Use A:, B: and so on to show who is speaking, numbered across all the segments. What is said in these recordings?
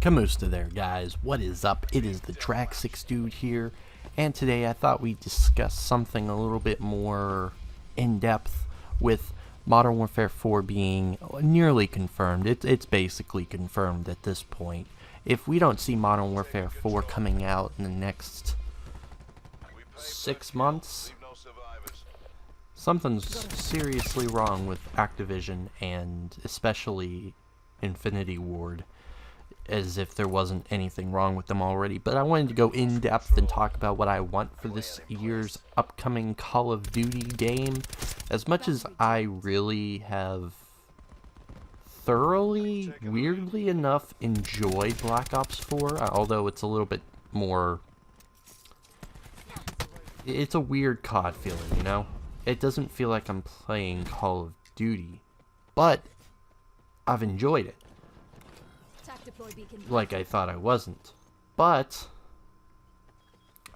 A: Kamusta there, guys. What is up? It is the Drac6 dude here, and today I thought we'd discuss something a little bit more in-depth with Modern Warfare 4 being nearly confirmed. It's basically confirmed at this point. If we don't see Modern Warfare 4 coming out in the next 6 months, something's seriously wrong with Activision and especially Infinity Ward. As if there wasn't anything wrong with them already. But I wanted to go in depth and talk about what I want for this year's upcoming Call of Duty game. As much as I really have thoroughly, weirdly enough, enjoyed Black Ops 4, although it's a little bit more... It's a weird COD feeling, you know? It doesn't feel like I'm playing Call of Duty, but I've enjoyed it. Like I thought I wasn't. But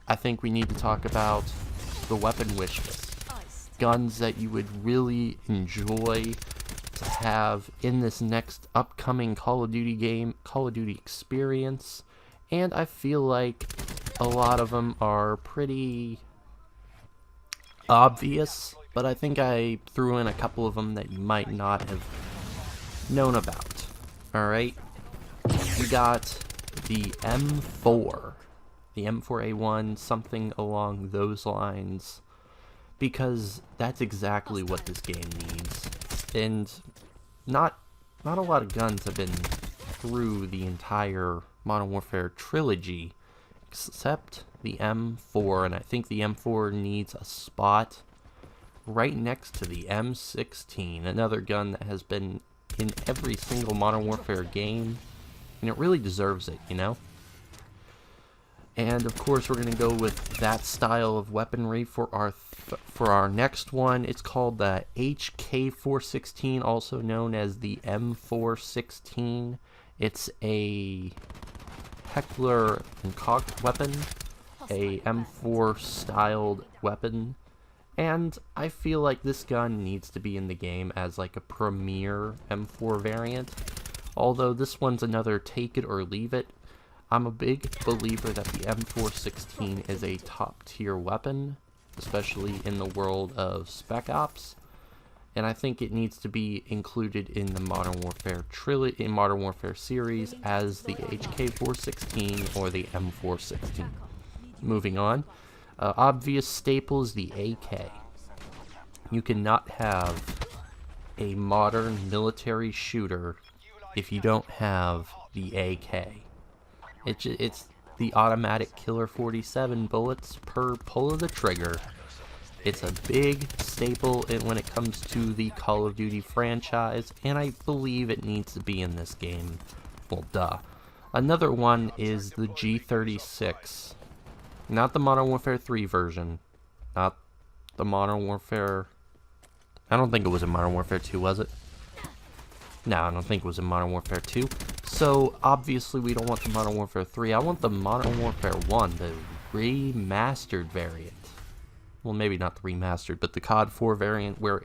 A: I think we need to talk about the weapon wish list. Guns that you would really enjoy to have in this next upcoming Call of Duty game, Call of Duty experience. And I feel like a lot of them are pretty obvious, but I think I threw in a couple of them that you might not have known about. Alright? We got the M4, the M4A1, something along those lines, because that's exactly what this game needs. And not a lot of guns have been through the entire Modern Warfare trilogy, except the M4, and I think the M4 needs a spot right next to the M16, another gun that has been in every single Modern Warfare game. And it really deserves it, you know? And of course we're going to go with that style of weaponry for our next one. It's called the HK416, also known as the M416. It's a Heckler and Koch weapon, a M4 styled weapon. And I feel like this gun needs to be in the game as like a premier M4 variant. Although this one's another take it or leave it, I'm a big believer that the M416 is a top tier weapon, especially in the world of Spec Ops, and I think it needs to be included in the Modern Warfare series as the HK416 or the M416. Moving on, obvious staple is the AK. You cannot have a modern military shooter if you don't have the AK. It's the automatic killer 47 bullets per pull of the trigger. It's a big staple when it comes to the Call of Duty franchise, and I believe it needs to be in this game. Well, duh. Another one is the G36. Not the Modern Warfare 3 version. Not the Modern Warfare... I don't think it was in Modern Warfare 2, was it? No, I don't think it was in Modern Warfare 2. So, obviously, we don't want the Modern Warfare 3. I want the Modern Warfare 1, the remastered variant. Well, maybe not the remastered, but the COD 4 variant where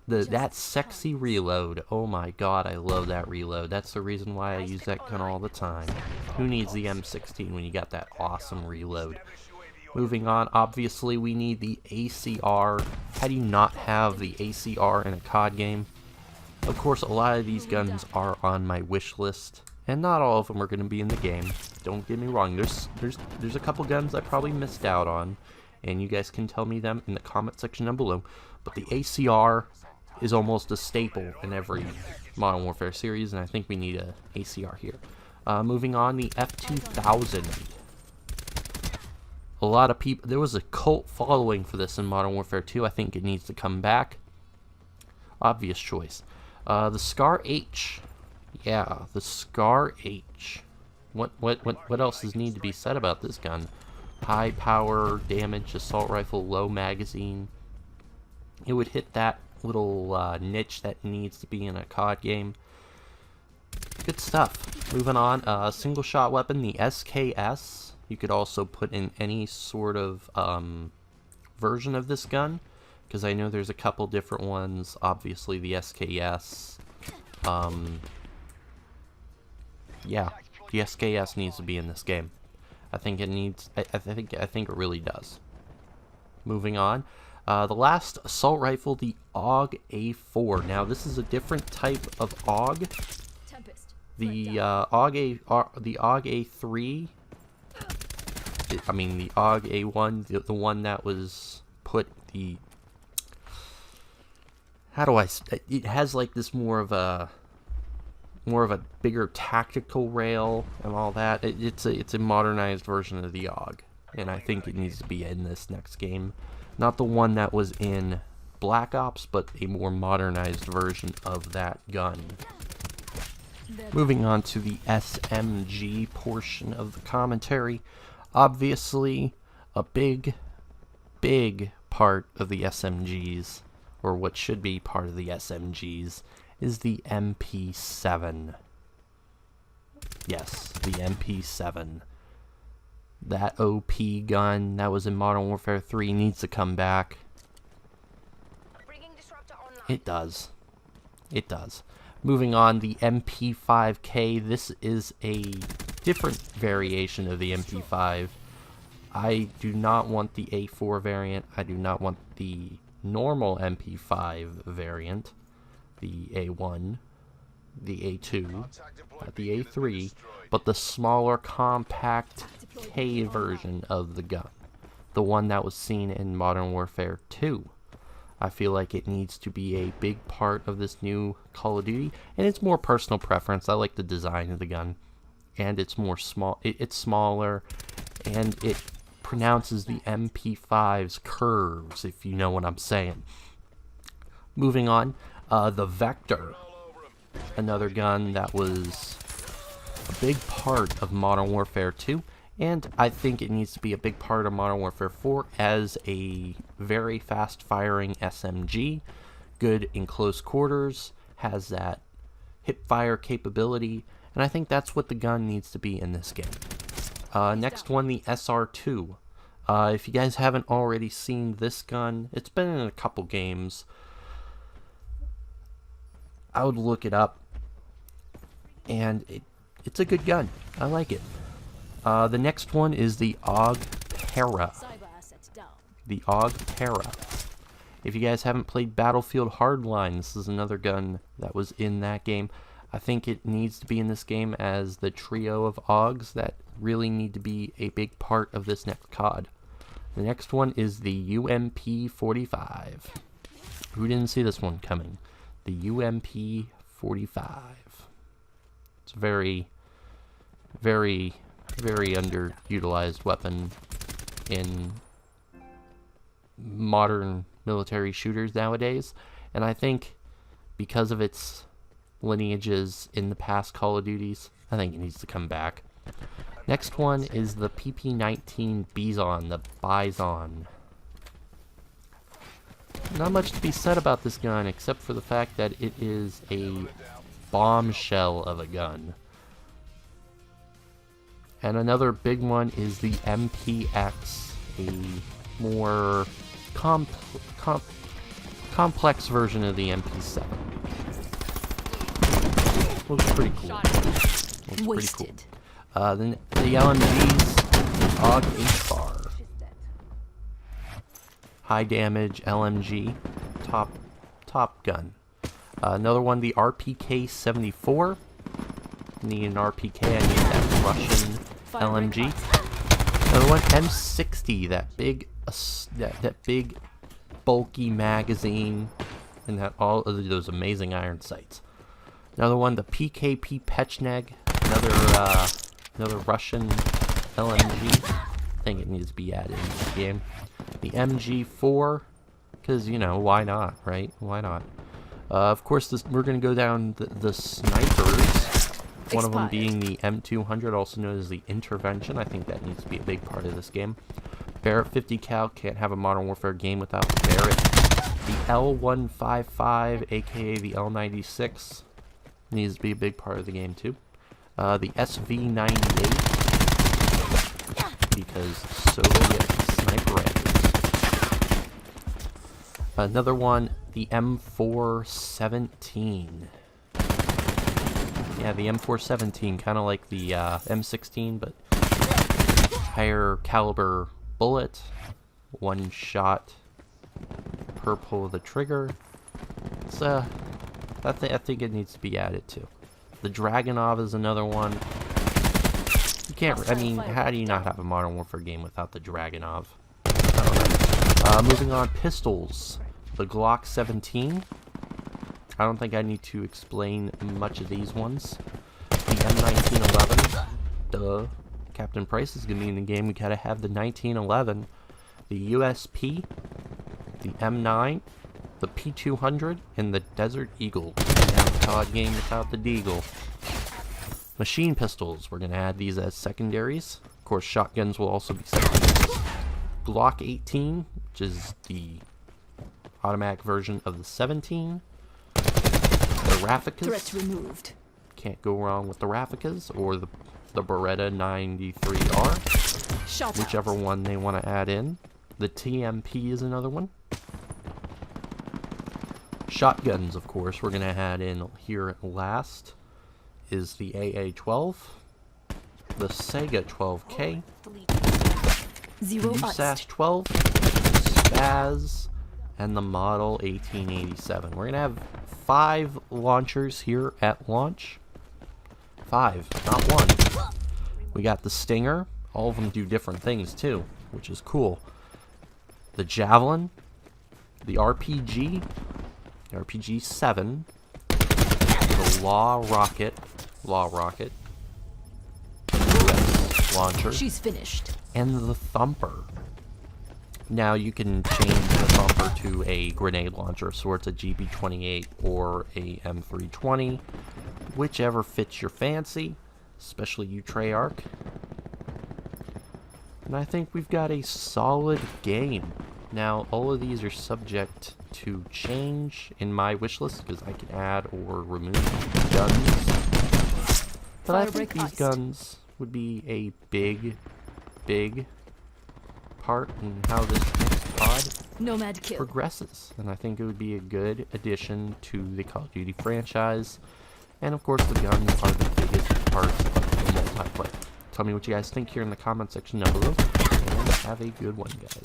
A: that sexy reload. Oh my god, I love that reload. That's the reason why I use that gun all the time. Who needs the M16 when you got that awesome reload? Moving on, obviously, we need the ACR. How do you not have the ACR in a COD game? Of course, a lot of these guns are on my wish list, and not all of them are going to be in the game. Don't get me wrong. There's a couple guns I probably missed out on, and you guys can tell me them in the comment section down below. But the ACR is almost a staple in every Modern Warfare series, and I think we need a ACR here. Moving on, the F2000. A lot of people. There was a cult following for this in Modern Warfare 2. I think it needs to come back. Obvious choice. The Scar H. Yeah, the Scar H. What else does need to be said about this gun? High power, damage, assault rifle, low magazine. It would hit that little niche that needs to be in a COD game. Good stuff. Moving on, single shot weapon, the SKS. You could also put in any sort of version of this gun, because I know there's a couple different ones. Obviously the SKS, yeah, the SKS needs to be in this game. I think it needs. I think it really does. Moving on, the last assault rifle, the AUG A4. Now this is a different type of AUG. The AUG A3. I mean the AUG A1, the one that was put the. How do I? It has like this more of a bigger tactical rail and all that. It's a modernized version of the AUG, and I think it needs to be in this next game. Not the one that was in Black Ops, but a more modernized version of that gun. Moving on to the SMG portion of the commentary. Obviously, a big part of the SMGs, or what should be part of the SMGs, is the MP7. Yes, the MP7. That OP gun that was in Modern Warfare 3 needs to come back. It does. It does. Moving on, the MP5K. This is a different variation of the MP5. I do not want the A4 variant. I do not want the normal MP5 variant. The A1, the A2, the A3, but the smaller compact K version of the gun. The one that was seen in Modern Warfare 2. I feel like it needs to be a big part of this new Call of Duty, and it's more personal preference. I like the design of the gun, and it's more small. It's smaller, and it pronounces the MP5's curves, if you know what I'm saying. Moving on, the Vector, another gun that was a big part of Modern Warfare 2, and I think it needs to be a big part of Modern Warfare 4 as a very fast-firing SMG, good in close quarters, has that hip-fire capability, and I think that's what the gun needs to be in this game. Next one, the SR2. If you guys haven't already seen this gun, it's been in a couple games. I would look it up, and it's a good gun. I like it. The next one is the AUG Para. The AUG Para. If you guys haven't played Battlefield Hardline, this is another gun that was in that game. I think it needs to be in this game as the trio of AUGs that really need to be a big part of this next COD. The next one is the UMP45. Who didn't see this one coming? The UMP45. It's a very underutilized weapon in modern military shooters nowadays, and I think because of its lineages in the past Call of Duties, I think it needs to come back. Next one is the PP-19 Bison, the Bison. Not much to be said about this gun except for the fact that it is a bombshell of a gun. And another big one is the MPX, a more complex version of the MP7. Looks pretty cool. Looks pretty cool. Then the LMGs, the AUG H-Bar. High damage LMG, top gun. Another one, the RPK-74. Need an RPK, I need that Russian LMG. Another one, M60, that big bulky magazine, and that all of those amazing iron sights. Another one, the PKP Pechneg, another Russian LMG. I think it needs to be added in the game. The MG4, because, you know, why not, right? Why not? Of course, we're going to go down the snipers. One of them being the M200, also known as the Intervention. I think that needs to be a big part of this game. Barrett 50 cal, can't have a Modern Warfare game without Barrett. The L155, aka the L96, needs to be a big part of the game too. The SV98, because Soviet sniper rifles. Another one, the M417. Yeah, the M417, kind of like the M16, but higher caliber bullet, one shot per pull of the trigger. It's I think it needs to be added to. The Dragunov is another one. You can't, I mean, how do you not have a Modern Warfare game without the Dragunov? I don't know. Moving on, pistols. The Glock 17. I don't think I need to explain much of these ones. The M1911. Duh. Captain Price is going to be in the game. We gotta have the 1911. The USP. The M9. The P200. And the Desert Eagle. Now the COD game without the Deagle. Machine pistols. We're going to add these as secondaries. Of course, shotguns will also be secondaries. Glock 18, which is the automatic version of the 17. The Raficas.
B: Threats removed.
A: Can't go wrong with the Raficas or the Beretta 93R.
B: Shot
A: Whichever
B: out.
A: one they want to add in. The TMP is another one. Shotguns, of course, we're going to add in here at last is the AA-12, the Sega 12K,
B: Zero
A: USAS 12, Spaz, and the Model 1887. We're going to have 5 launchers here at launch. 5, not 1. We got the Stinger. All of them do different things too, which is cool. The Javelin, the RPG, the RPG-7, the Law Rocket, US launcher,
B: She's finished.
A: and the Thumper. Now you can change the Thumper to a grenade launcher, so it's a GB-28 or a M320, whichever fits your fancy, especially you Treyarch. And I think we've got a solid game. Now, all of these are subject to change in my wish list, because I can add or remove guns. But I think these guns would be a big part in how this next pod
B: Nomad kill.
A: progresses. And I think it would be a good addition to the Call of Duty franchise. And of course, the guns are the biggest part of the multiplayer. Tell me what you guys think here in the comment section down below. And have a good one, guys.